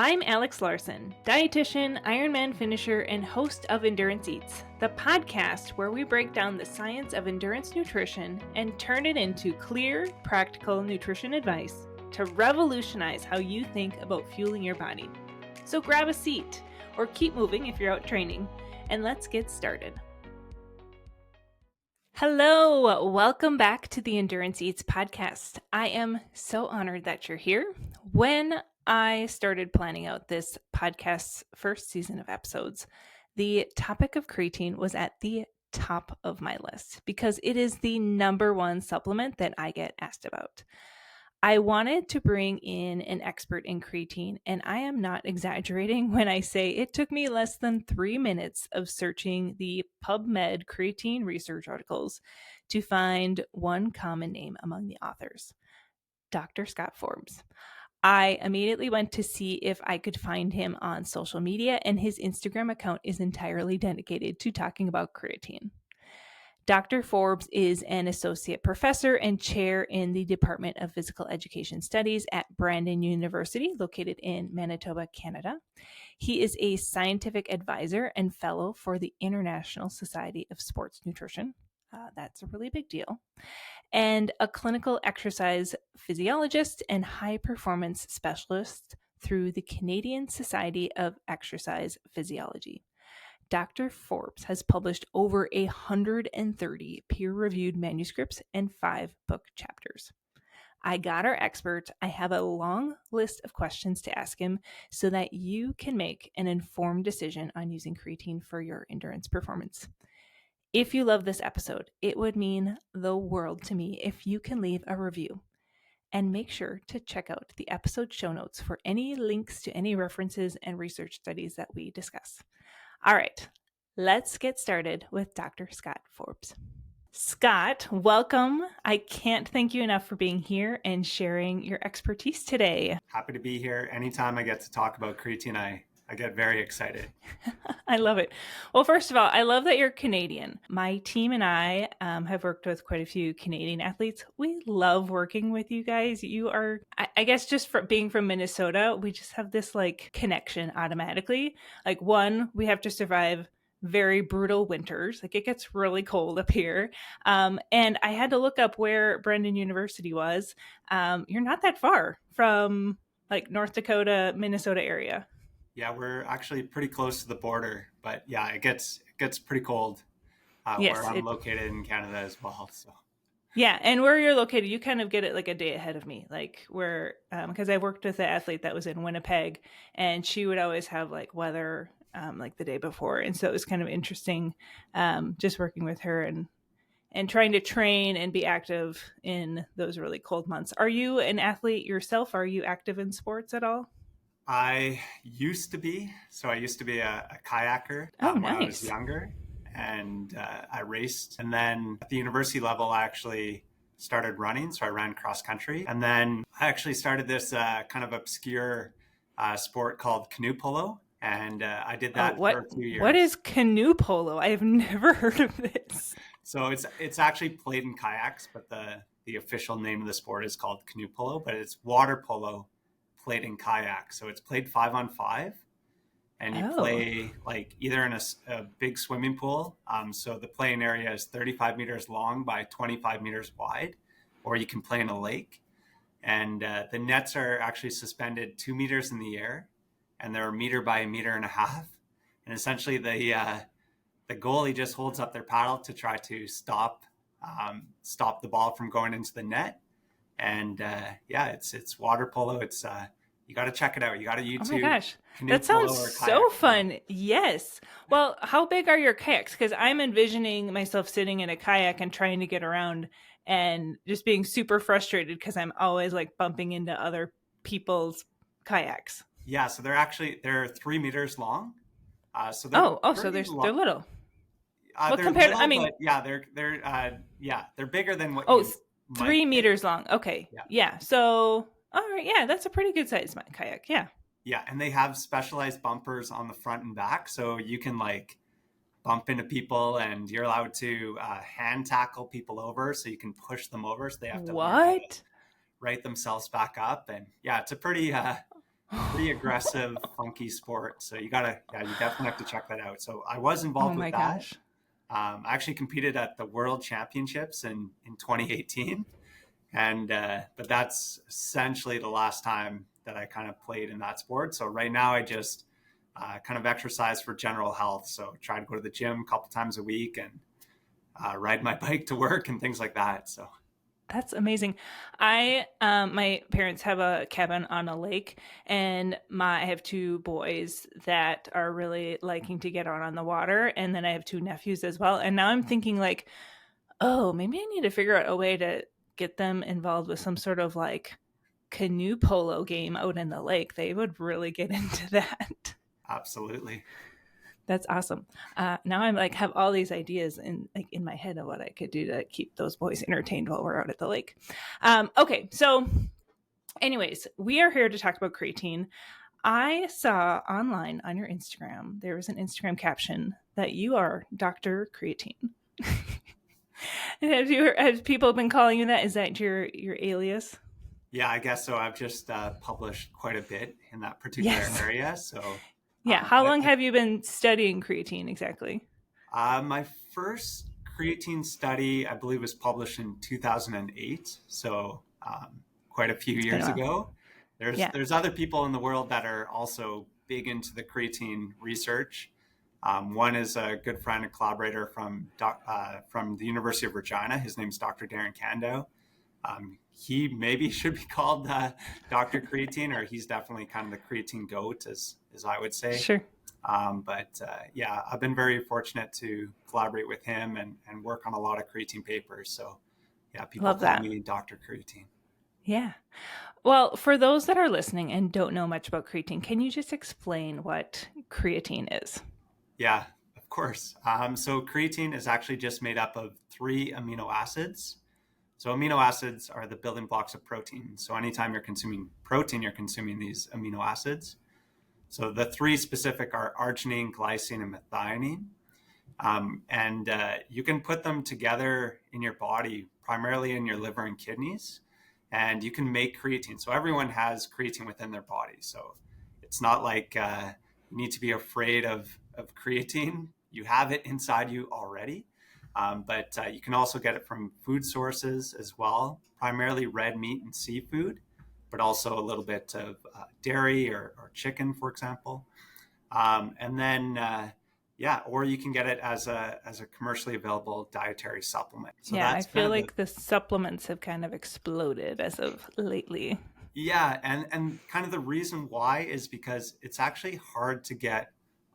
I'm Alex Larson, dietitian, Ironman finisher, and host of Endurance Eats, the podcast where we break down the science of endurance nutrition and turn it into clear, practical nutrition advice to revolutionize how you think about fueling your body. So grab a seat or keep moving if you're out training, and let's get started. Hello, welcome back to the Endurance Eats podcast. I am so honored that you're here. When I started planning out this podcast's first season of episodes, the topic of creatine was at the top of my list because it is the number one supplement that I get asked about. I wanted to bring in an expert in creatine, and I am not exaggerating when I say it took me less than 3 minutes of searching the PubMed creatine research articles to find one common name among the authors, Dr. Scott Forbes. I immediately went to see if I could find him on social media, and his Instagram account is entirely dedicated to talking about creatine. Dr. Forbes is an associate professor and chair in the Department of Physical Education Studies at Brandon University, located in Manitoba, Canada. He is a scientific advisor and fellow for the International Society of Sports Nutrition. That's a really big deal. And a clinical exercise physiologist and high performance specialist through the Canadian Society of Exercise Physiology. Dr. Forbes has published over 130 peer-reviewed manuscripts and 5 book chapters. I got our expert. I have a long list of questions to ask him so that you can make an informed decision on using creatine for your endurance performance. If you love this episode, it would mean the world to me if you can leave a review. And make sure to check out the episode show notes for any links to any references and research studies that we discuss. All right, let's get started with Dr. Scott Forbes. Scott, welcome. I can't thank you enough for being here and sharing your expertise today. Happy to be here. Anytime I get to talk about creatine, I get very excited. I love it. Well, first of all, I love that you're Canadian. My team and I have worked with quite a few Canadian athletes. We love working with you guys. You are, I guess, just for being from Minnesota, we just have this like connection automatically. Like one, we have to survive very brutal winters. Like it gets really cold up here. And I had to look up where Brandon University was. You're not that far from like North Dakota, Minnesota area. Yeah, we're actually pretty close to the border, but yeah, it gets pretty cold where I'm located in Canada as well. So yeah, and where you're located, you kind of get it like a day ahead of me, like where because I worked with an athlete that was in Winnipeg, and she would always have like weather like the day before, and so it was kind of interesting just working with her and trying to train and be active in those really cold months. Are you an athlete yourself? Are you active in sports at all? I used to be. So I used to be a kayaker Nice. when I was younger, and I raced. And then at the university level, I actually started running. So I ran cross country. And then I actually started this kind of obscure sport called canoe polo. And I did that for a few years. What is canoe polo? I have never heard of this. So it's actually played in kayaks, but the official name of the sport is called canoe polo, but it's water polo played in kayak. So it's played 5-on-5, and you play like either in a big swimming pool. So the playing area is 35 meters long by 25 meters wide, or you can play in a lake. And the nets are actually suspended 2 meters in the air, and they're 1 meter by 1.5 meters. And essentially the goalie just holds up their paddle to try to stop the ball from going into the net. And it's water polo. It's you got to check it out. You got to YouTube. Oh my gosh, that sounds so fun. Yes. Well, how big are your kayaks? Because I'm envisioning myself sitting in a kayak and trying to get around and just being super frustrated because I'm always like bumping into other people's kayaks. Yeah, so they're 3 meters long. So they're little. Well, compared, little, I mean, they're bigger than what. 3 meters long. Okay. Yeah. So, all right. Yeah, that's a pretty good size kayak. Yeah. Yeah, and they have specialized bumpers on the front and back, so you can like bump into people, and you're allowed to hand tackle people over, so you can push them over, so they have to right themselves back up. And yeah, it's a pretty pretty aggressive, funky sport. So you definitely have to check that out. So I was Oh involved with my that. gosh. I actually competed at the World Championships in 2018, and but that's essentially the last time that I kind of played in that sport. So right now I just kind of exercise for general health. So try to go to the gym a couple times a week and ride my bike to work and things like that. So That's amazing. My parents have a cabin on a lake, and I have two boys that are really liking to get out on the water, and then I have two nephews as well. And now I'm thinking like, oh, maybe I need to figure out a way to get them involved with some sort of like canoe polo game out in the lake. They would really get into that. absolutely. That's awesome. Now I'm like have all these ideas in my head of what I could do to keep those boys entertained while we're out at the lake. Okay, so anyways, we are here to talk about creatine. I saw online on your Instagram there was an Instagram caption that you are Dr. Creatine. Have people been calling you that? Is that your alias? Yeah, I guess so. I've just published quite a bit in that particular Yes. area. So Yeah. How long have you been studying creatine exactly? my first creatine study, I believe, was published in 2008. So quite a few It's been a years while. ago. Yeah. There's other people in the world that are also big into the creatine research. One is a good friend and collaborator from the University of Regina. His name's Dr. Darren Kando. He maybe should be called Dr. Creatine, or he's definitely kind of the creatine goat, as I would say. Sure. But yeah, I've been very fortunate to collaborate with him and work on a lot of creatine papers. So yeah, people Love call that. me Dr. Creatine. Yeah. Well, for those that are listening and don't know much about creatine, can you just explain what creatine is? Yeah, of course. So creatine is actually just made up of 3 amino acids. So amino acids are the building blocks of protein. So anytime you're consuming protein, you're consuming these amino acids. So the 3 specific are arginine, glycine, and methionine. And you can put them together in your body, primarily in your liver and kidneys, and you can make creatine. So everyone has creatine within their body. So it's not like you need to be afraid of creatine. You have it inside you already. But you can also get it from food sources as well, primarily red meat and seafood, but also a little bit of dairy or chicken, for example. And then, yeah, or you can get it as a commercially available dietary supplement. So Yeah, I that's kind feel of like the supplements have kind of exploded as of lately. yeah, and kind of the reason why is because it's actually hard to get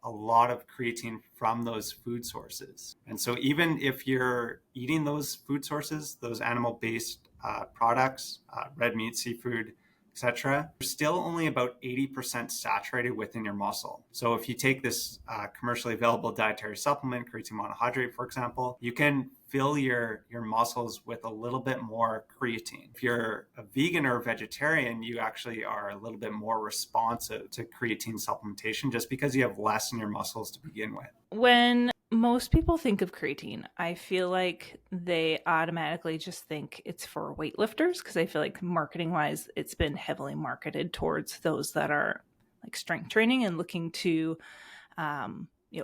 a lot of creatine from those food sources. And so even if you're eating those food sources, those animal-based products, red meat, seafood, etc., you're still only about 80% saturated within your muscle. So if you take this commercially available dietary supplement, creatine monohydrate, for example, you can fill your muscles with a little bit more creatine. If you're a vegan or a vegetarian, you actually are a little bit more responsive to creatine supplementation just because you have less in your muscles to begin with. When most people think of creatine, I feel like they automatically just think it's for weightlifters because I feel like marketing wise, it's been heavily marketed towards those that are like strength training and looking to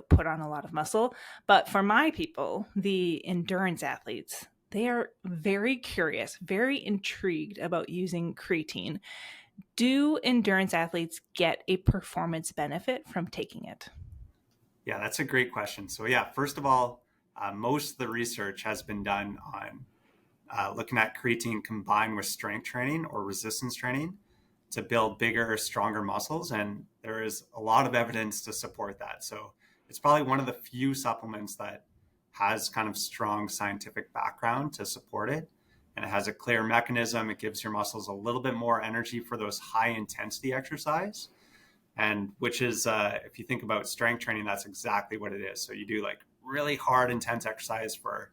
put on a lot of muscle. But for my people, the endurance athletes, they are very curious, very intrigued about using creatine. Do endurance athletes get a performance benefit from taking it? Yeah, that's a great question. So yeah, first of all, most of the research has been done on looking at creatine combined with strength training or resistance training to build bigger, stronger muscles. And there is a lot of evidence to support that. So it's probably one of the few supplements that has kind of strong scientific background to support it. And it has a clear mechanism. It gives your muscles a little bit more energy for those high intensity exercise. And which is, if you think about strength training, that's exactly what it is. So you do like really hard, intense exercise for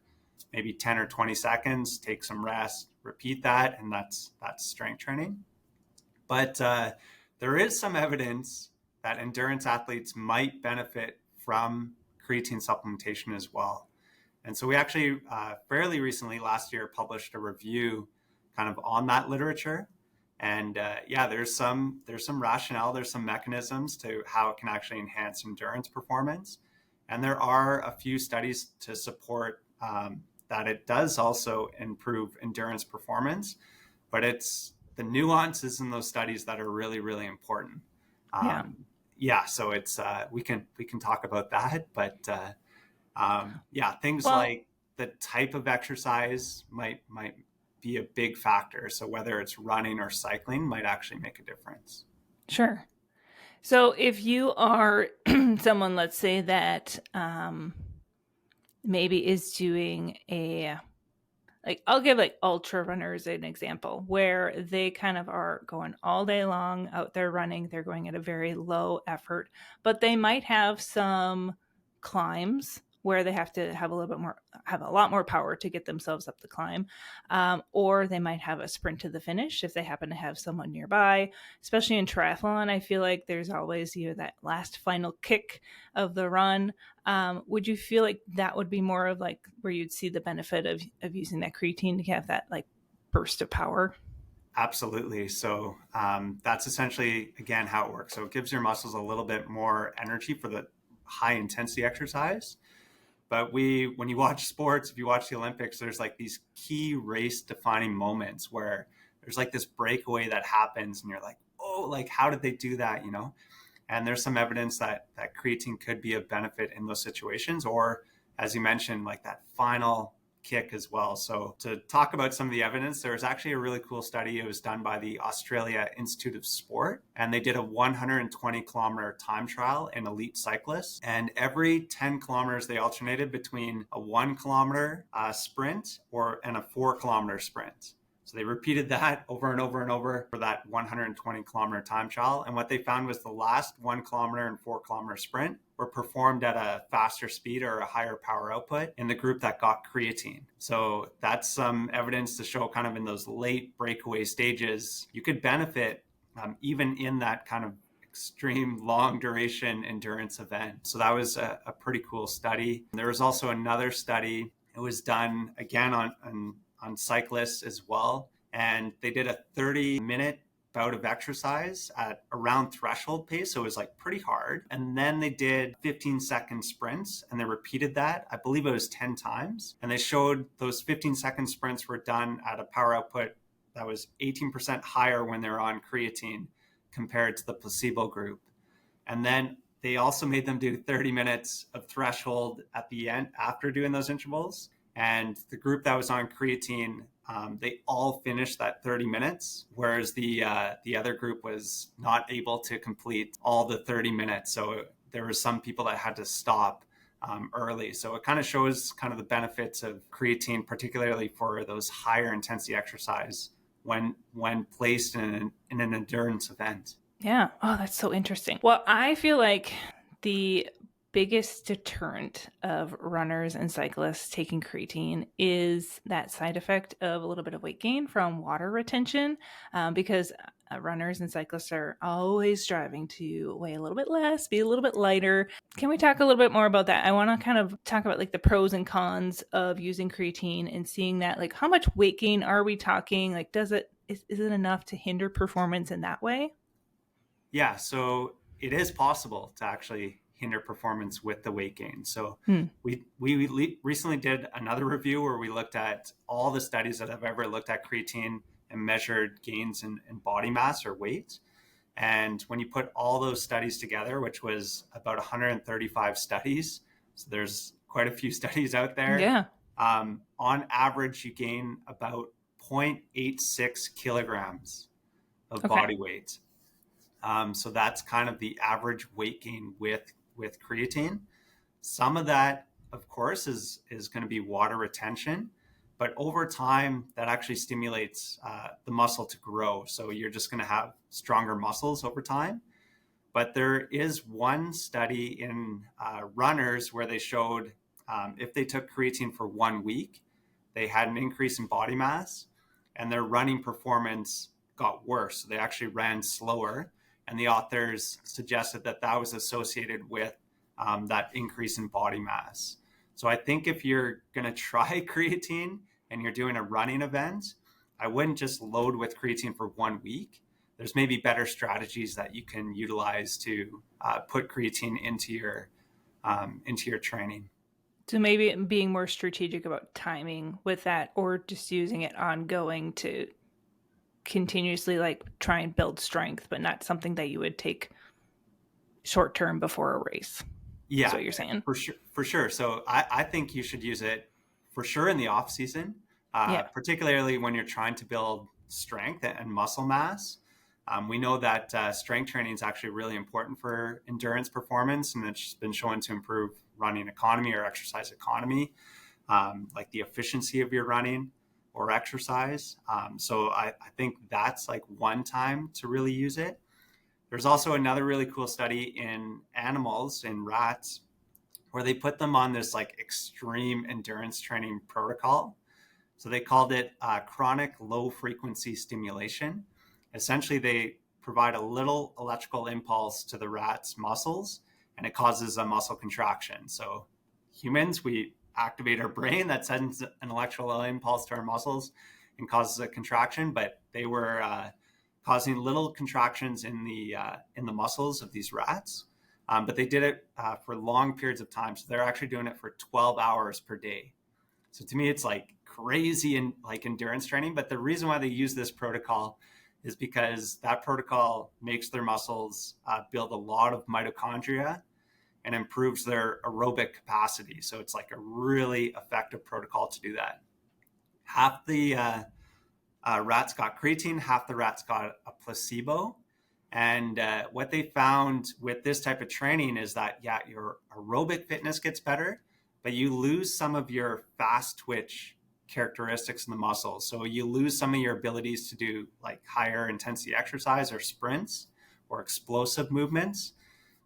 maybe 10 or 20 seconds, take some rest, repeat that, and that's strength training. But there is some evidence that endurance athletes might benefit from creatine supplementation as well. And so we actually fairly recently, last year, published a review kind of on that literature. And yeah, there's some rationale, there's some mechanisms to how it can actually enhance endurance performance. And there are a few studies to support that it does also improve endurance performance, but it's the nuances in those studies that are really, really important. Yeah. Yeah, so it's we can talk about that, but yeah, things Well, like the type of exercise might be a big factor. So whether it's running or cycling might actually make a difference. sure. So if you are someone, let's say that maybe is doing a, like, I'll give like ultra runners an example where they kind of are going all day long out there running. They're going at a very low effort, but they might have some climbs where they have to have a little bit more, have a lot more power to get themselves up the climb. Or they might have a sprint to the finish if they happen to have someone nearby. Especially in triathlon, I feel like there's always, you know, that last final kick of the run. Would you feel like that would be more of like where you'd see the benefit of using that creatine to have that like burst of power? Absolutely. So that's essentially, again, how it works. So it gives your muscles a little bit more energy for the high intensity exercise. But when you watch sports, if you watch the Olympics, there's like these key race defining moments where there's like this breakaway that happens and you're like, oh, like, how did they do that? You know? And there's some evidence that creatine could be a benefit in those situations, or as you mentioned, like that final kick as well. So to talk about some of the evidence, there was actually a really cool study. It was done by the Australia Institute of Sport, and they did a 120 kilometer time trial in elite cyclists. And every 10 kilometers, they alternated between a 1 kilometer sprint and a 4 kilometer sprint. So they repeated that over and over and over for that 120 kilometer time trial. And what they found was the last 1 kilometer and 4 kilometer sprint were performed at a faster speed or a higher power output in the group that got creatine. So that's some evidence to show kind of in those late breakaway stages, you could benefit even in that kind of extreme long duration endurance event. So that was a pretty cool study. There was also another study. It was done again on cyclists as well. And they did a 30-minute bout of exercise at around threshold pace. So it was like pretty hard. And then they did 15-second sprints and they repeated that. I believe it was 10 times. And they showed those 15-second sprints were done at a power output that was 18% higher when they're on creatine compared to the placebo group. And then they also made them do 30 minutes of threshold at the end after doing those intervals. And the group that was on creatine, they all finished that 30 minutes, whereas the other group was not able to complete all the 30 minutes. So there were some people that had to stop early. So it kind of shows kind of the benefits of creatine, particularly for those higher intensity exercise when placed in an endurance event. Yeah. Oh, that's so interesting. Well, I feel like the biggest deterrent of runners and cyclists taking creatine is that side effect of a little bit of weight gain from water retention, because runners and cyclists are always striving to weigh a little bit less, be a little bit lighter. Can we talk a little bit more about that? I want to kind of talk about like the pros and cons of using creatine and seeing that, like, how much weight gain are we talking? Like, is it enough to hinder performance in that way? Yeah, so it is possible to actually hinder performance with the weight gain. So we recently did another review where we looked at all the studies that have ever looked at creatine and measured gains in body mass or weight. And when you put all those studies together, which was about 135 studies, so there's quite a few studies out there. Yeah. On average, you gain about 0.86 kilograms of body weight. So that's kind of the average weight gain with creatine. Some of that, of course, is going to be water retention, but over time, that actually stimulates the muscle to grow. So you're just going to have stronger muscles over time. But there is one study in runners where they showed if they took creatine for 1 week, they had an increase in body mass and their running performance got worse. So they actually ran slower. And the authors suggested that that was associated with that increase in body mass. So I think if you're going to try creatine and you're doing a running event, I wouldn't just load with creatine for 1 week. There's maybe better strategies that you can utilize to put creatine into your training. So maybe being more strategic about timing with that, or just using it ongoing to continuously like try and build strength, but not something that you would take short term before a race. Yeah, that's what you're saying. For sure. So I think you should use it for sure in the off season, Yeah. particularly when you're trying to build strength and muscle mass. We know that strength training is actually really important for endurance performance, and it's been shown to improve running economy or exercise economy, like the efficiency of your running or exercise. So I think that's like one time to really use it. There's also another really cool study in animals, in rats, where they put them on this like extreme endurance training protocol. So they called it chronic low frequency stimulation. Essentially, they provide a little electrical impulse to the rat's muscles, and it causes a muscle contraction. So humans, we activate our brain that sends an electrical impulse to our muscles and causes a contraction, but they were causing little contractions in the muscles of these rats. But they did it for long periods of time. So they're actually doing it for 12 hours per day. So to me, it's like crazy and like endurance training. But the reason why they use this protocol is because that protocol makes their muscles build a lot of mitochondria and improves their aerobic capacity. So it's like a really effective protocol to do that. Half the rats got creatine, half the rats got a placebo. And what they found with this type of training is that, yeah, your aerobic fitness gets better, but you lose some of your fast twitch characteristics in the muscles. So you lose some of your abilities to do like higher intensity exercise or sprints or explosive movements.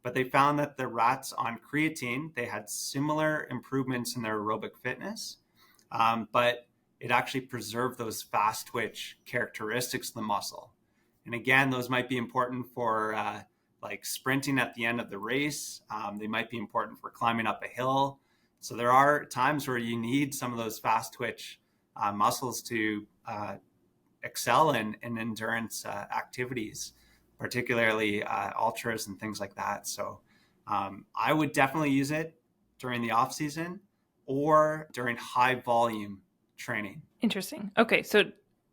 But they found that the rats on creatine, they had similar improvements in their aerobic fitness, but it actually preserved those fast twitch characteristics of the muscle. And again, those might be important for like sprinting at the end of the race. They might be important for climbing up a hill. So there are times where you need some of those fast twitch muscles to excel in endurance activities, particularly ultras and things like that. So I would definitely use it during the off season or during high volume training. Interesting. Okay, so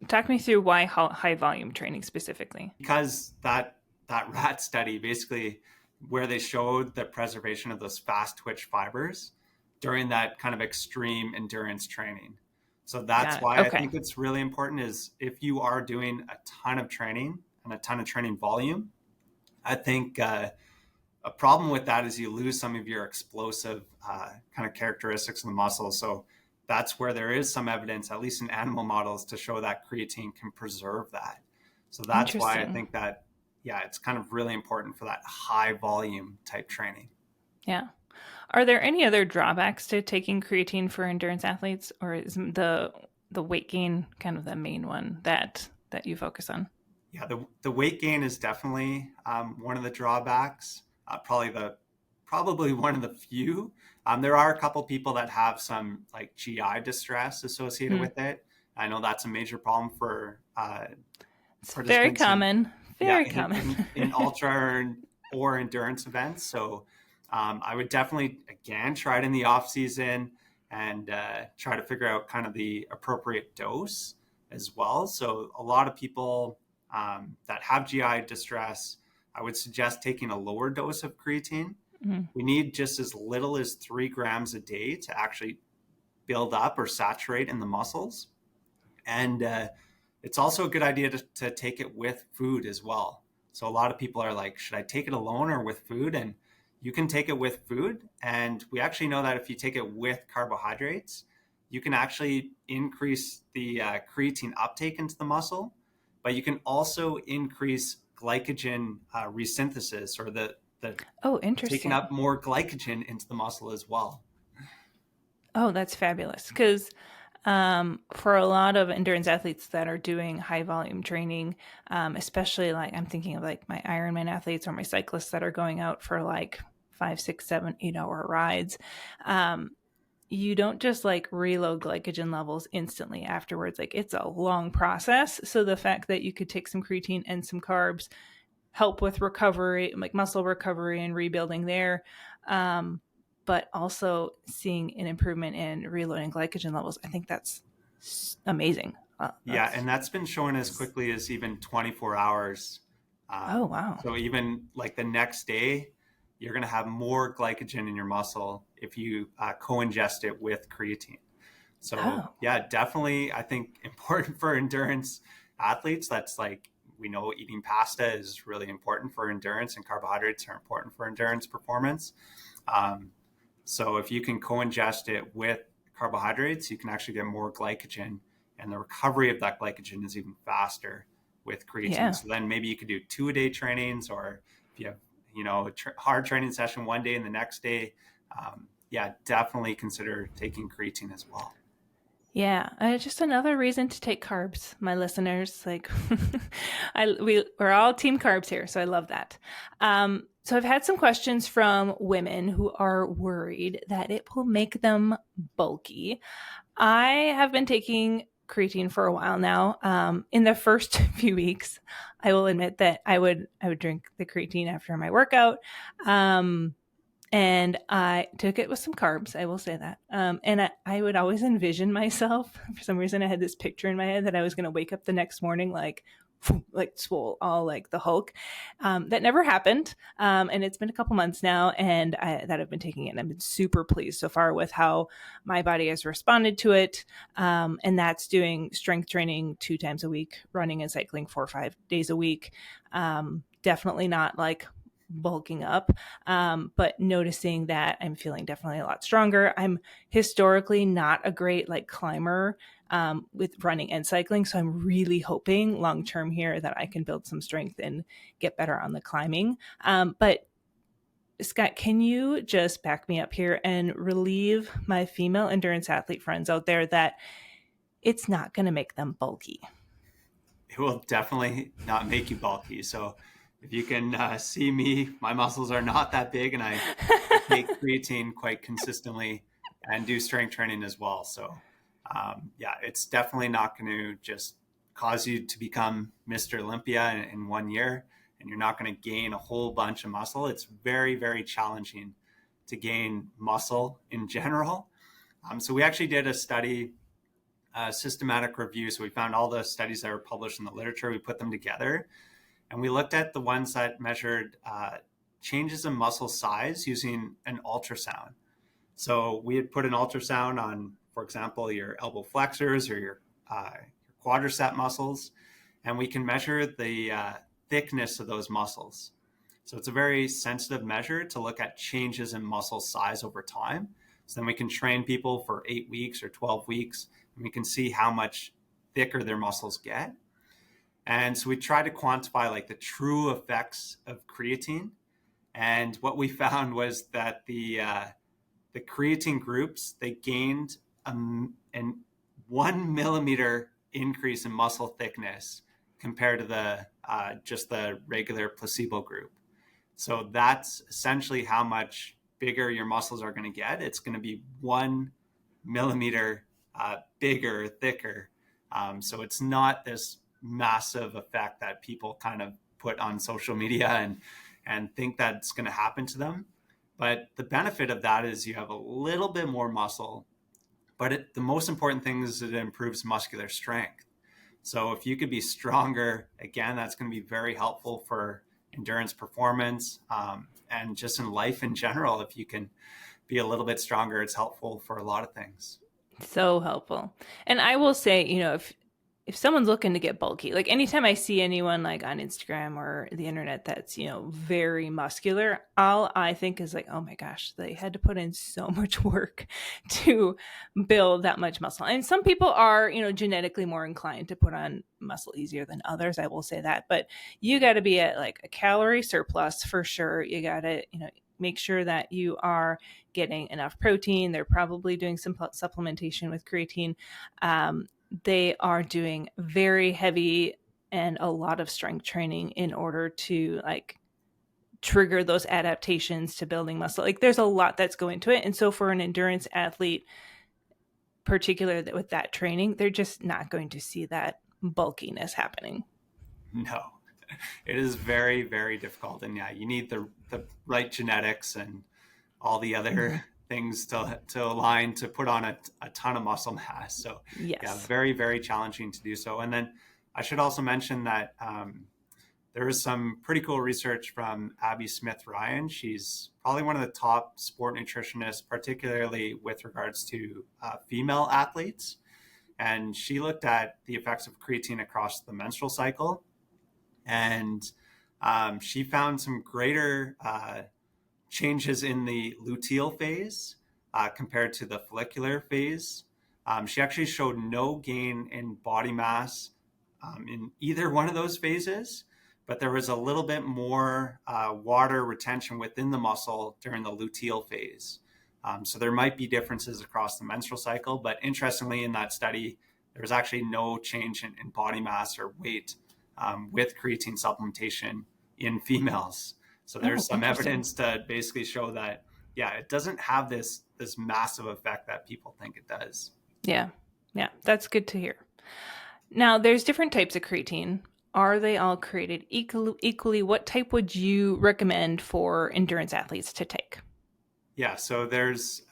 talk me through why high volume training specifically. Because that rat study, basically where they showed the preservation of those fast twitch fibers during that kind of extreme endurance training. So that's why I think it's really important is if you are doing a ton of training and a ton of training volume, I think a problem with that is you lose some of your explosive kind of characteristics in the muscle. So that's where there is some evidence, at least in animal models, to show that creatine can preserve that. So that's why I think that, yeah, it's kind of really important for that high volume type training. Yeah. Are there any other drawbacks to taking creatine for endurance athletes, or is the weight gain kind of the main one that you focus on? Yeah, the weight gain is definitely one of the drawbacks. Probably one of the few. There are a couple people that have some like GI distress associated with it. I know that's a major problem for it's very common. Very common in ultra or endurance events. So I would definitely again try it in the off season and try to figure out kind of the appropriate dose as well. So a lot of people that have GI distress, I would suggest taking a lower dose of creatine. Mm-hmm. We need just as little as 3 grams a day to actually build up or saturate in the muscles. And it's also a good idea to take it with food as well. So a lot of people are like, should I take it alone or with food? And you can take it with food. And we actually know that if you take it with carbohydrates, you can actually increase the creatine uptake into the muscle, but you can also increase glycogen resynthesis, or the interesting, taking up more glycogen into the muscle as well. Oh, that's fabulous. Because for a lot of endurance athletes that are doing high volume training, especially like I'm thinking of like my Ironman athletes or my cyclists that are going out for like 5, 6, 7, 8 hour rides. you don't just like reload glycogen levels instantly afterwards. Like it's a long process. So the fact that you could take some creatine and some carbs help with recovery, like muscle recovery and rebuilding there. But also seeing an improvement in reloading glycogen levels, I think that's amazing. Yeah, and that's been shown as quickly as even 24 hours. Oh, wow. So even like the next day, you're going to have more glycogen in your muscle if you co-ingest it with creatine. So Oh, yeah, definitely, I think important for endurance athletes. That's like, we know eating pasta is really important for endurance, and carbohydrates are important for endurance performance. Um, so if you can co-ingest it with carbohydrates, you can actually get more glycogen, and the recovery of that glycogen is even faster with creatine. yeah. So then maybe you could do 2-a-day trainings, or if you have, a hard training session one day and the next day, yeah, definitely consider taking creatine as well. Yeah, just another reason to take carbs, my listeners. Like, we're all team carbs here, so I love that. So I've had some questions from women who are worried that it will make them bulky. I have been taking creatine for a while now. In the first few weeks, I will admit that I would drink the creatine after my workout. And I took it with some carbs, I will say that. And I would always envision myself, for some reason, I had this picture in my head that I was going to wake up the next morning like swole, all like the Hulk. That never happened. And it's been a couple months now, and that I've been taking it. And I've been super pleased so far with how my body has responded to it. And that's doing strength training 2 times a week, running and cycling 4 or 5 days a week. Definitely not like bulking up, but noticing that I'm feeling definitely a lot stronger. I'm historically not a great like climber with running and cycling, so I'm really hoping long term here that I can build some strength and get better on the climbing. But Scott, can you just back me up here and relieve my female endurance athlete friends out there that it's not going to make them bulky? It will definitely not make you bulky. So if you can see me, my muscles are not that big, and I take creatine quite consistently and do strength training as well. So yeah, it's definitely not going to just cause you to become Mr. Olympia in 1 year, and you're not going to gain a whole bunch of muscle. It's very, very challenging to gain muscle in general. So we actually did a study, systematic review. So we found all the studies that were published in the literature, we put them together, and we looked at the ones that measured changes in muscle size using an ultrasound. So we had put an ultrasound on, for example, your elbow flexors or your quadricep muscles, and we can measure the thickness of those muscles. So it's a very sensitive measure to look at changes in muscle size over time. So then we can train people for 8 weeks or 12 weeks, and we can see how much thicker their muscles get. And so we try to quantify like the true effects of creatine. And what we found was that the creatine groups, they gained an 1 millimeter increase in muscle thickness compared to the just the regular placebo group. So that's essentially how much bigger your muscles are going to get. It's going to be 1 millimeter bigger, thicker. So it's not this massive effect that people kind of put on social media and think that's going to happen to them. But the benefit of that is you have a little bit more muscle, but the most important thing is it improves muscular strength. So if you could be stronger, again, that's going to be very helpful for endurance performance, and just in life in general. If you can be a little bit stronger, it's helpful for a lot of things. So helpful. And I will say, if someone's looking to get bulky, like anytime I see anyone like on Instagram or the internet that's, very muscular, all I think is like, oh my gosh, they had to put in so much work to build that much muscle. And some people are, genetically more inclined to put on muscle easier than others. I will say that, but you got to be at like a calorie surplus for sure. You got to, make sure that you are getting enough protein. They're probably doing some supplementation with creatine. They are doing very heavy and a lot of strength training in order to like trigger those adaptations to building muscle. Like there's a lot that's going to it. And so for an endurance athlete, particularly with that training, they're just not going to see that bulkiness happening. No, it is very, very difficult. And yeah, you need the right genetics and all the other things to align to put on a ton of muscle mass. So yes. Yeah, very, very challenging to do so. And then I should also mention that there is some pretty cool research from Abby Smith-Ryan. She's probably one of the top sport nutritionists, particularly with regards to female athletes. And she looked at the effects of creatine across the menstrual cycle. And she found some greater changes in the luteal phase compared to the follicular phase. She actually showed no gain in body mass in either one of those phases, but there was a little bit more water retention within the muscle during the luteal phase. So there might be differences across the menstrual cycle, but interestingly in that study, there was actually no change in body mass or weight with creatine supplementation in females. So there's some evidence to basically show that, yeah, it doesn't have this massive effect that people think it does. Yeah. Yeah. That's good to hear. Now, there's different types of creatine. Are they all created equally? What type would you recommend for endurance athletes to take? Yeah, so there's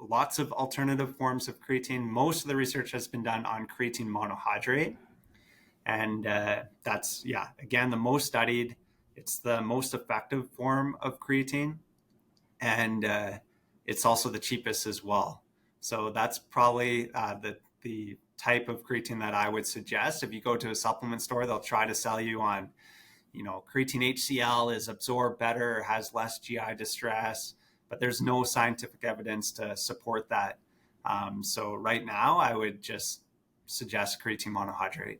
lots of alternative forms of creatine. Most of the research has been done on creatine monohydrate. And that's, yeah, again, the most studied. It's the most effective form of creatine. And it's also the cheapest as well. So that's probably the type of creatine that I would suggest. If you go to a supplement store, they'll try to sell you on, creatine HCl is absorbed better, has less GI distress, but there's no scientific evidence to support that. So right now, I would just suggest creatine monohydrate.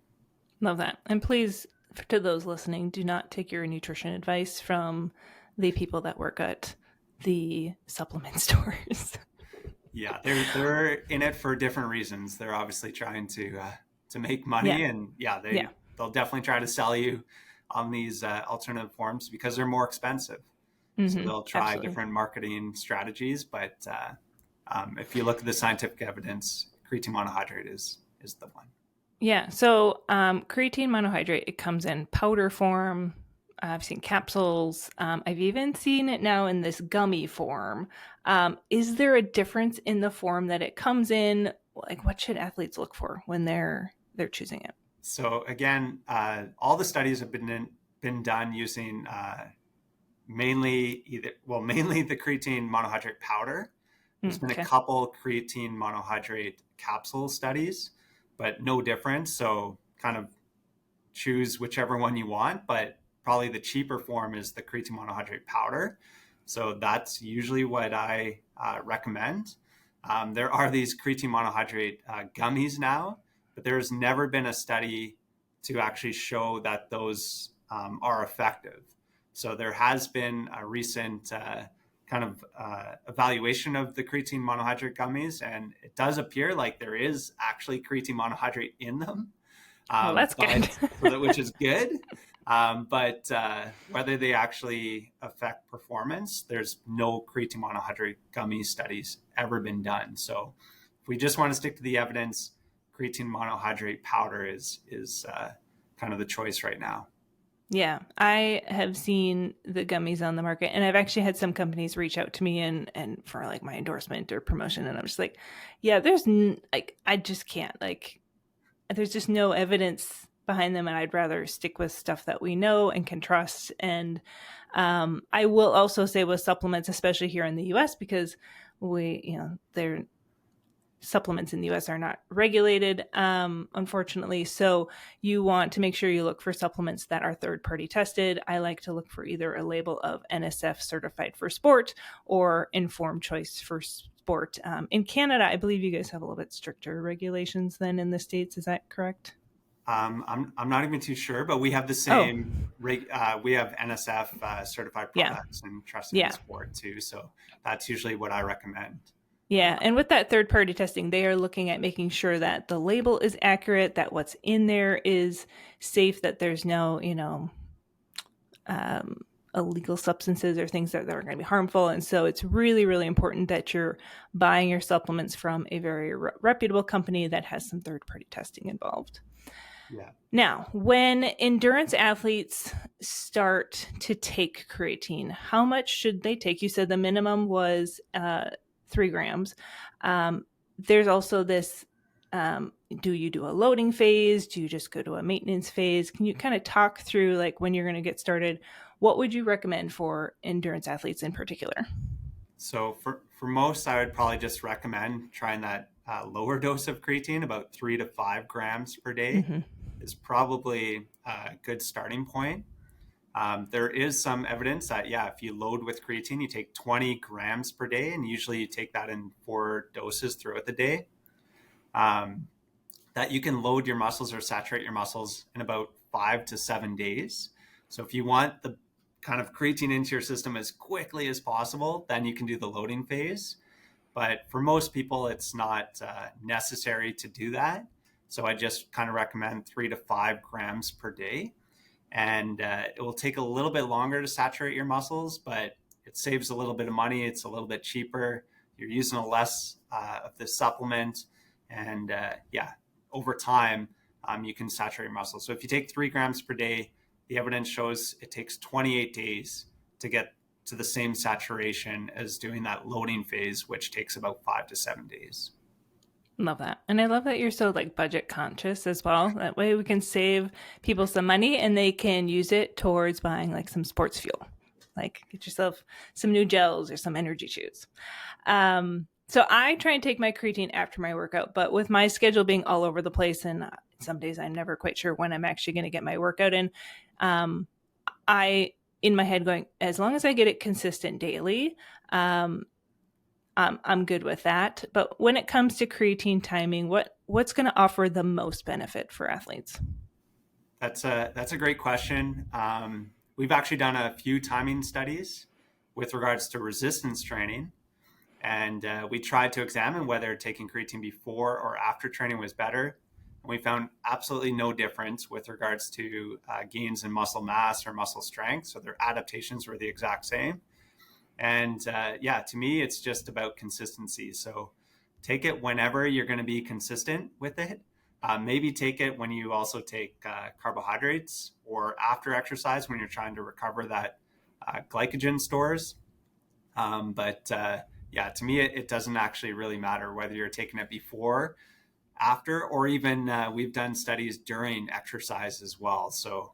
Love that. And please, to those listening, do not take your nutrition advice from the people that work at the supplement stores. Yeah, they're in it for different reasons. They're obviously trying to make money, and they'll definitely try to sell you on these alternative forms because they're more expensive. So they'll try different marketing strategies, but if you look at the scientific evidence, creatine monohydrate is the one. Yeah. So creatine monohydrate, it comes in powder form. I've seen capsules. I've even seen it now in this gummy form. Is there a difference in the form that it comes in? Like, what should athletes look for when they're choosing it? So again, all the studies have been done using mainly the creatine monohydrate powder. There's been a couple creatine monohydrate capsule studies, but no difference. So kind of choose whichever one you want, but probably the cheaper form is the creatine monohydrate powder. So that's usually what I recommend. There are these creatine monohydrate gummies now, but there's never been a study to actually show that those are effective. So there has been a recent evaluation of the creatine monohydrate gummies, and it does appear like there is actually creatine monohydrate in them. Well, that's good. Which is good. But whether they actually affect performance, there's no creatine monohydrate gummy studies ever been done. So if we just want to stick to the evidence, creatine monohydrate powder is kind of the choice right now. Yeah, I have seen the gummies on the market, and I've actually had some companies reach out to me and for like my endorsement or promotion, and I'm just like, yeah, I just can't, there's just no evidence behind them, and I'd rather stick with stuff that we know and can trust. And I will also say with supplements, especially here in the US, because they're supplements in the US are not regulated, unfortunately. So you want to make sure you look for supplements that are third-party tested. I like to look for either a label of NSF certified for sport or informed choice for sport. In Canada, I believe you guys have a little bit stricter regulations than in the States. Is that correct? I'm not even too sure, but we have the same. We have NSF certified products and trusted in sport too. So that's usually what I recommend. Yeah, and with that third-party testing, they are looking at making sure that the label is accurate, that what's in there is safe, that there's no, illegal substances or things that are going to be harmful. And so it's really, really important that you're buying your supplements from a very reputable company that has some third-party testing involved. Yeah. Now, when endurance athletes start to take creatine, how much should they take? You said the minimum was 3 grams. There's also this, do you do a loading phase? Do you just go to a maintenance phase? Can you kind of talk through like when you're going to get started? What would you recommend for endurance athletes in particular? So for most, I would probably just recommend trying that lower dose of creatine, about 3 to 5 grams per day. Mm-hmm. Is probably a good starting point. There is some evidence that, if you load with creatine, you take 20 grams per day, and usually you take that in 4 doses throughout the day, that you can load your muscles or saturate your muscles in about 5 to 7 days. So if you want the kind of creatine into your system as quickly as possible, then you can do the loading phase. But for most people, it's not necessary to do that. So I just kind of recommend 3 to 5 grams per day. And it will take a little bit longer to saturate your muscles, but it saves a little bit of money. It's a little bit cheaper. You're using a less of the supplement. And over time, you can saturate your muscles. So if you take 3 grams per day, the evidence shows it takes 28 days to get to the same saturation as doing that loading phase, which takes about 5 to 7 days. Love that. And I love that you're so like budget conscious as well. That way we can save people some money and they can use it towards buying like some sports fuel. Like get yourself some new gels or some energy chews. So I try and take my creatine after my workout, but with my schedule being all over the place and some days I'm never quite sure when I'm actually going to get my workout in, I in my head going, as long as I get it consistent daily, I'm good with that. But when it comes to creatine timing, what's going to offer the most benefit for athletes? That's a great question. We've actually done a few timing studies with regards to resistance training, and we tried to examine whether taking creatine before or after training was better. And we found absolutely no difference with regards to gains in muscle mass or muscle strength. So their adaptations were the exact same. And to me, it's just about consistency. So take it whenever you're going to be consistent with it. Maybe take it when you also take carbohydrates or after exercise when you're trying to recover that glycogen stores. To me, it doesn't actually really matter whether you're taking it before, after, or even we've done studies during exercise as well. So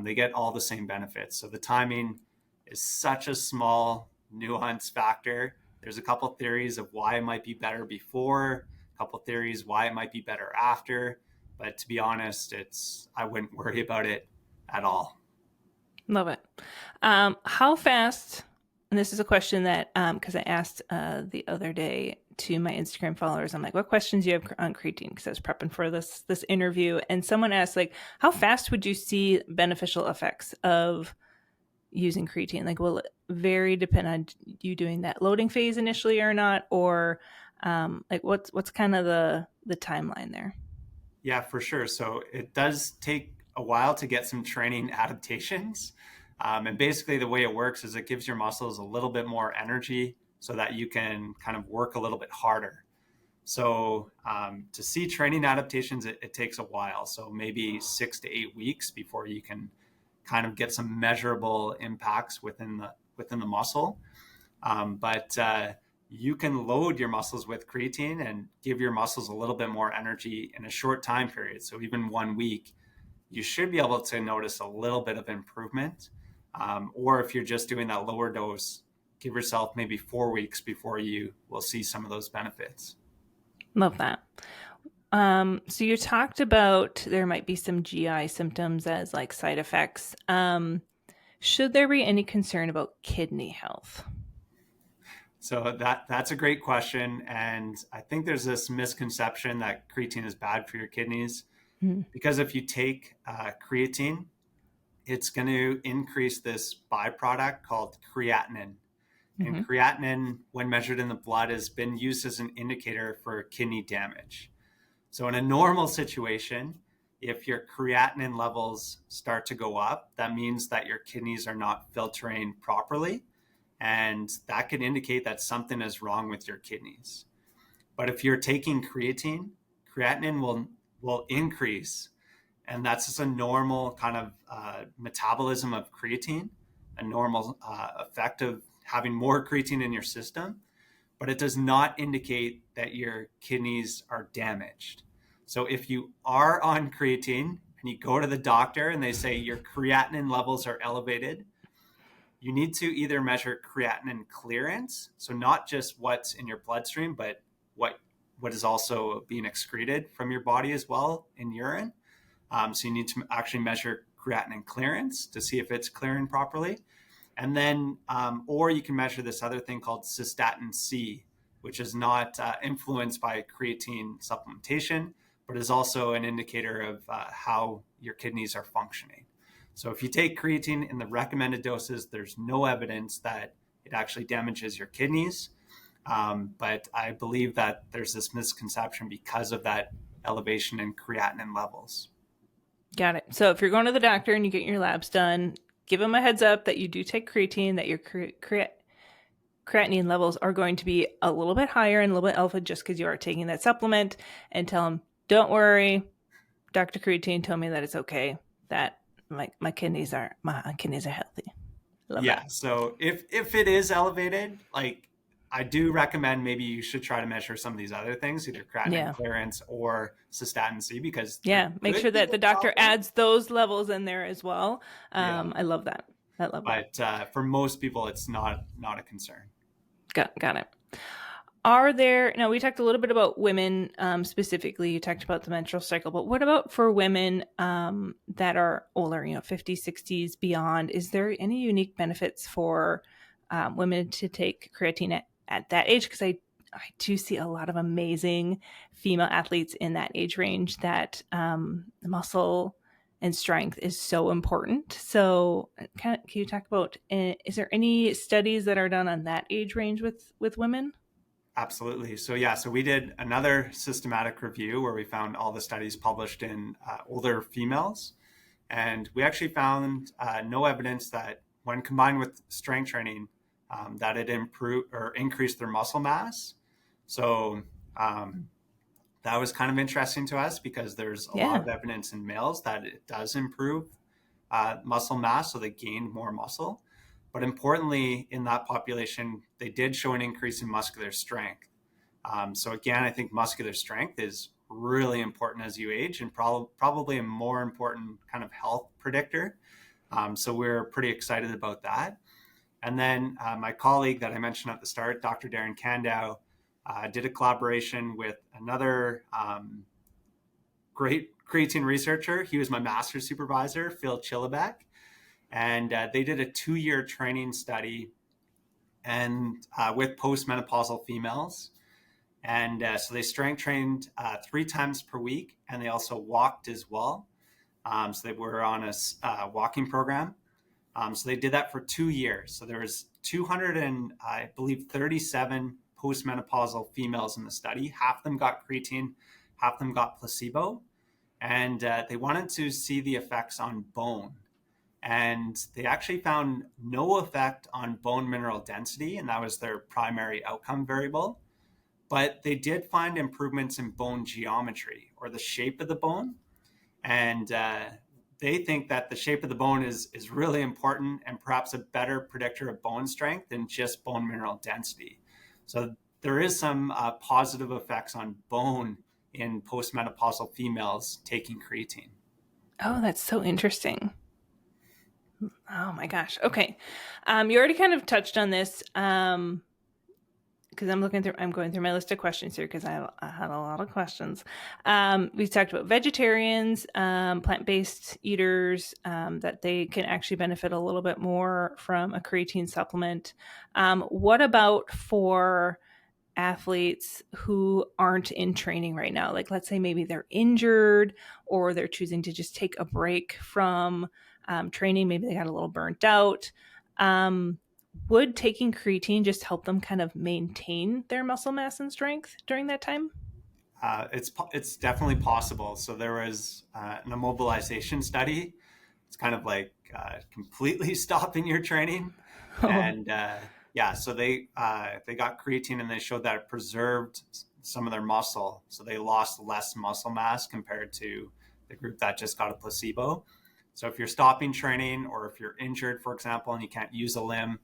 they get all the same benefits. So the timing is such a small nuance factor. There's a couple theories of why it might be better before, a couple theories why it might be better after. But to be honest, I wouldn't worry about it at all. Love it. How fast, and this is a question that, because I asked the other day to my Instagram followers, I'm like, what questions do you have on creatine? Because I was prepping for this interview, and someone asked, like, how fast would you see beneficial effects of using creatine? Like, will it vary depend on you doing that loading phase initially or not? Or like what's kind of the timeline there? Yeah, for sure. So it does take a while to get some training adaptations. And basically the way it works is it gives your muscles a little bit more energy so that you can kind of work a little bit harder. So to see training adaptations, it takes a while. So maybe 6 to 8 weeks before you can kind of get some measurable impacts within the muscle. But you can load your muscles with creatine and give your muscles a little bit more energy in a short time period. So even 1 week, you should be able to notice a little bit of improvement. Or if you're just doing that lower dose, give yourself maybe 4 weeks before you will see some of those benefits. Love that. So you talked about there might be some GI symptoms as like side effects. Should there be any concern about kidney health? So that's a great question. And I think there's this misconception that creatine is bad for your kidneys. Mm-hmm. Because if you take creatine, it's going to increase this byproduct called creatinine. Mm-hmm. And creatinine, when measured in the blood, has been used as an indicator for kidney damage. So in a normal situation, if your creatinine levels start to go up, that means that your kidneys are not filtering properly. And that could indicate that something is wrong with your kidneys. But if you're taking creatine, creatinine will increase. And that's just a normal kind of metabolism of creatine, a normal effect of having more creatine in your system. But it does not indicate that your kidneys are damaged. So if you are on creatine and you go to the doctor and they say your creatinine levels are elevated, you need to either measure creatinine clearance, so not just what's in your bloodstream, but what is also being excreted from your body as well in urine. So you need to actually measure creatinine clearance to see if it's clearing properly. And then, or you can measure this other thing called cystatin C, which is not influenced by creatine supplementation, but is also an indicator of how your kidneys are functioning. So if you take creatine in the recommended doses, there's no evidence that it actually damages your kidneys. But I believe that there's this misconception because of that elevation in creatinine levels. Got it. So if you're going to the doctor and you get your labs done, give them a heads up that you do take creatine, that your creatinine levels are going to be a little bit higher and a little bit elevated just because you are taking that supplement, and tell them, don't worry, Dr. Creatine told me that it's okay, that my kidneys are healthy. Love that. So if it is elevated, like, I do recommend maybe you should try to measure some of these other things, either creatinine clearance or cystatin C, because make sure that the doctor adds those levels in there as well. I love that. But for most people, it's not a concern. Got it. Are there, now we talked a little bit about women specifically, you talked about the menstrual cycle, but what about for women that are older, 50s, 60s, beyond? Is there any unique benefits for women to take creatine at that age? Because I do see a lot of amazing female athletes in that age range that muscle and strength is so important. So can you talk about, is there any studies that are done on that age range with women? Absolutely. So we did another systematic review where we found all the studies published in older females. And we actually found no evidence that when combined with strength training, that it improved or increased their muscle mass. So that was kind of interesting to us, because there's a lot of evidence in males that it does improve muscle mass, so they gain more muscle. But importantly, in that population, they did show an increase in muscular strength. So again, I think muscular strength is really important as you age, and probably a more important kind of health predictor. So we're pretty excited about that. And then my colleague that I mentioned at the start, Dr. Darren Kandow, did a collaboration with another great creatine researcher. He was my master's supervisor, Phil Chillibeck. And they did a 2-year training study and with postmenopausal females. And so they strength trained 3 times per week, and they also walked as well. So they were on a walking program. So they did that for 2 years. So there was 237 postmenopausal females in the study. Half of them got creatine, half of them got placebo. And they wanted to see the effects on bone. And they actually found no effect on bone mineral density, and that was their primary outcome variable. But they did find improvements in bone geometry, or the shape of the bone. And they think that the shape of the bone is really important, and perhaps a better predictor of bone strength than just bone mineral density. So there is some positive effects on bone in postmenopausal females taking creatine. Oh, that's so interesting. Oh my gosh. Okay. You already kind of touched on this because I'm going through my list of questions here because I had a lot of questions. We talked about vegetarians, plant-based eaters, that they can actually benefit a little bit more from a creatine supplement. What about for athletes who aren't in training right now? Like, let's say maybe they're injured or they're choosing to just take a break from training. Maybe they got a little burnt out. Would taking creatine just help them kind of maintain their muscle mass and strength during that time? It's definitely possible. So there was an immobilization study. It's kind of like completely stopping your training, Oh. and yeah, so they got creatine and they showed that it preserved some of their muscle, so they lost less muscle mass compared to the group that just got a placebo. So if you're stopping training or if you're injured, for example, and you can't use a limb,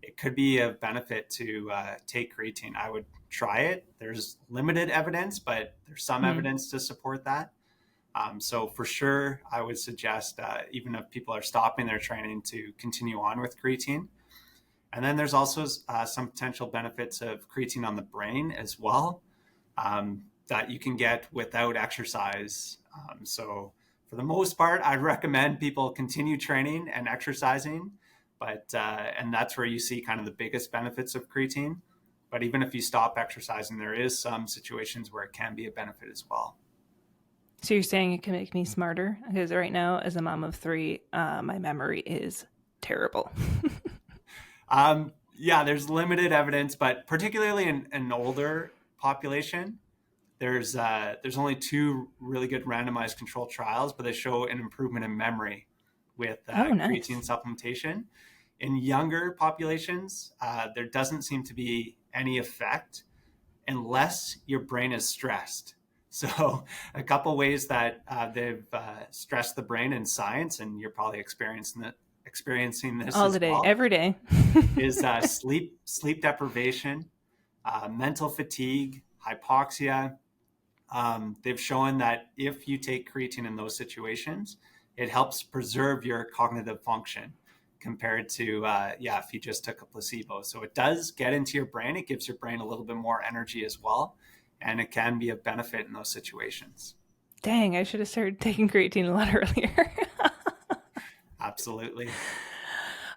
it could be a benefit to take creatine. I would try it. There's limited evidence, but there's some Hmm. evidence to support that. So for sure, I would suggest, even if people are stopping their training, to continue on with creatine. And then there's also some potential benefits of creatine on the brain as well, that you can get without exercise. So for the most part, I'd recommend people continue training and exercising, but and that's where you see kind of the biggest benefits of creatine. But even if you stop exercising, there is some situations where it can be a benefit as well. So you're saying it can make me smarter? Because right now, as a mom of three, my memory is terrible. Yeah, there's limited evidence, but particularly in an older population, there's only two really good randomized controlled trials, but they show an improvement in memory with Oh, creatine nice. supplementation. In younger populations, there doesn't seem to be any effect unless your brain is stressed. So, a couple ways that they've stressed the brain in science, and you're probably experiencing this All as the day, well, every day. is sleep deprivation, mental fatigue, hypoxia. They've shown that if you take creatine in those situations, it helps preserve your cognitive function compared to yeah, if you just took a placebo. So it does get into your brain. It gives your brain a little bit more energy as well, and it can be a benefit in those situations. Dang, I should have started taking creatine a lot earlier. Absolutely.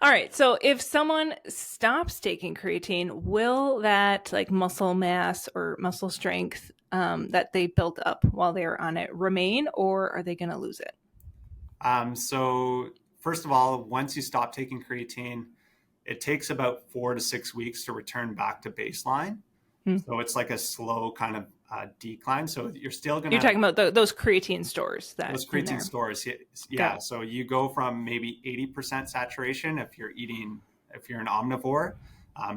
All right. So if someone stops taking creatine, will that like muscle mass or muscle strength that they built up while they're on it remain, or are they going to lose it? So first of all, once you stop taking creatine, it takes about 4 to 6 weeks to return back to baseline. Hmm. So it's like a slow kind of decline. So you're still going You're to talking about those creatine stores that those in creatine there. stores. Got Yeah. it. So you go from maybe 80% saturation if you're an omnivore.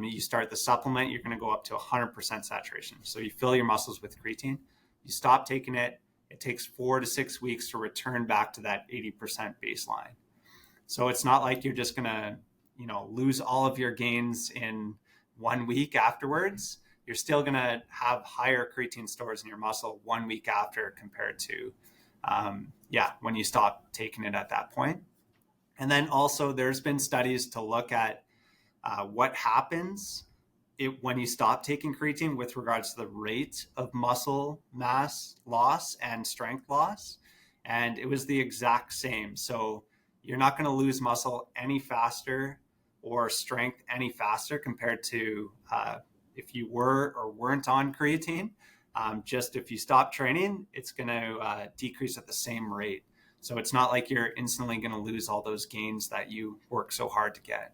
You start the supplement, you're going to go up to 100% saturation. So you fill your muscles with creatine. You stop taking it. It takes 4 to 6 weeks to return back to that 80% baseline. So it's not like you're just going to, lose all of your gains in 1 week afterwards. You're still going to have higher creatine stores in your muscle 1 week after compared to, yeah, when you stop taking it at that point. And then also, there's been studies to look at what happens when you stop taking creatine with regards to the rate of muscle mass loss and strength loss. And it was the exact same. So you're not going to lose muscle any faster or strength any faster compared to if you were or weren't on creatine. Just if you stop training, it's going to decrease at the same rate. So it's not like you're instantly going to lose all those gains that you work so hard to get.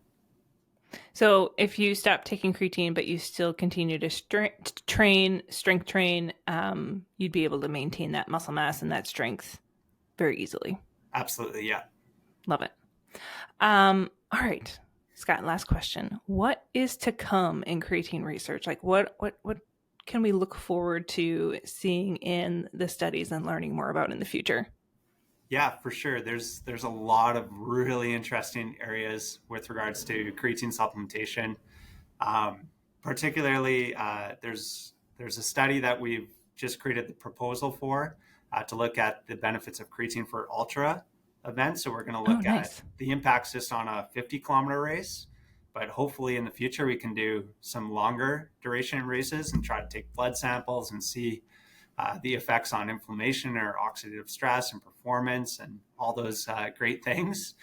So if you stop taking creatine, but you still continue to strength train, you'd be able to maintain that muscle mass and that strength very easily. Absolutely, yeah. Love it. All right, Scott. Last question: what is to come in creatine research? Like, what can we look forward to seeing in the studies and learning more about in the future? Yeah, for sure. There's a lot of really interesting areas with regards to creatine supplementation. Um, Particularly, there's a study that we've just created the proposal for to look at the benefits of creatine for ultra events. So we're going to Oh, look at nice. the impacts just on a 50-kilometer race, but hopefully in the future we can do some longer duration races and try to take blood samples and see the effects on inflammation or oxidative stress and performance and all those great things.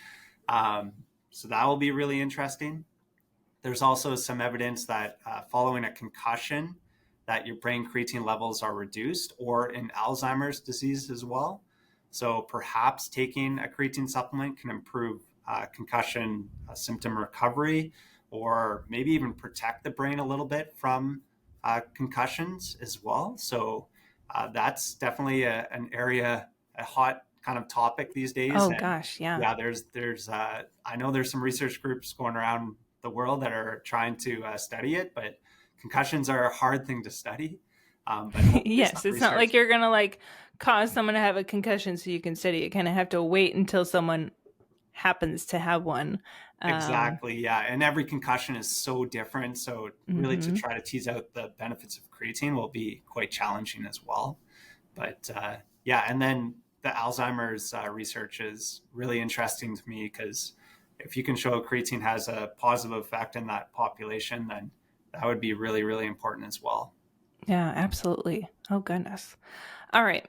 Um, so that will be really interesting. There's also some evidence that following a concussion, that your brain creatine levels are reduced, or in Alzheimer's disease as well. So perhaps taking a creatine supplement can improve concussion symptom recovery, or maybe even protect the brain a little bit from concussions as well. So That's definitely an area, a hot kind of topic these days. Oh And gosh, yeah. yeah, there's I know there's some research groups going around the world that are trying to study it, but concussions are a hard thing to study. But hopefully some Yes, it's not research. like you're gonna like cause someone to have a concussion so you can study. You kind of have to wait until someone happens to have one. Um, Exactly, yeah. And every concussion is so different. So really to mhm. try to tease out the benefits of creatine will be quite challenging as well. But yeah, and then the Alzheimer's research is really interesting to me because if you can show creatine has a positive effect in that population, then that would be really, really important as well. Yeah, absolutely. Oh goodness. All right.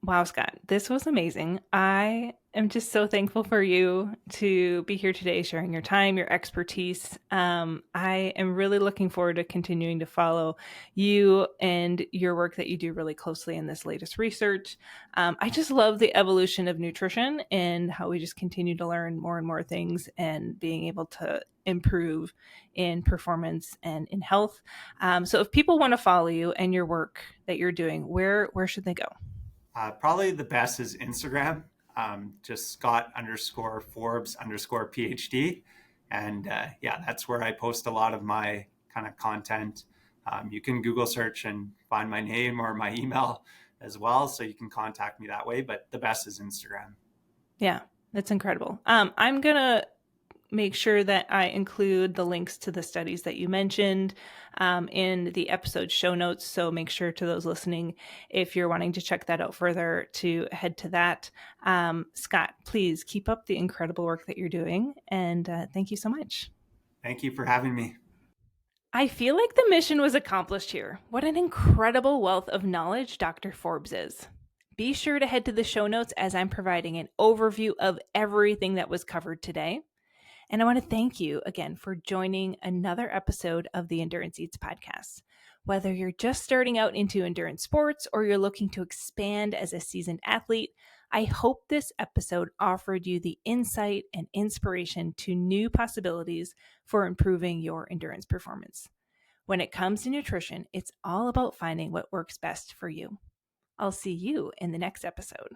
Wow, Scott, this was amazing. I am just so thankful for you to be here today, sharing your time, your expertise. I am really looking forward to continuing to follow you and your work that you do really closely in this latest research. I just love the evolution of nutrition and how we just continue to learn more and more things and being able to improve in performance and in health. So, if people want to follow you and your work that you're doing, where should they go? Probably the best is Instagram, just Scott underscore Forbes underscore PhD. And yeah, that's where I post a lot of my kind of content. You can Google search and find my name or my email as well. So you can contact me that way. But the best is Instagram. Yeah, that's incredible. I'm gonna make sure that I include the links to the studies that you mentioned in the episode show notes. So make sure to those listening, if you're wanting to check that out further, to head to that. Scott, please keep up the incredible work that you're doing, and thank you so much. Thank you for having me. I feel like the mission was accomplished here. What an incredible wealth of knowledge Dr. Forbes is. Be sure to head to the show notes as I'm providing an overview of everything that was covered today. And I want to thank you again for joining another episode of the Endurance Eats podcast. Whether you're just starting out into endurance sports or you're looking to expand as a seasoned athlete, I hope this episode offered you the insight and inspiration to new possibilities for improving your endurance performance. When it comes to nutrition, it's all about finding what works best for you. I'll see you in the next episode.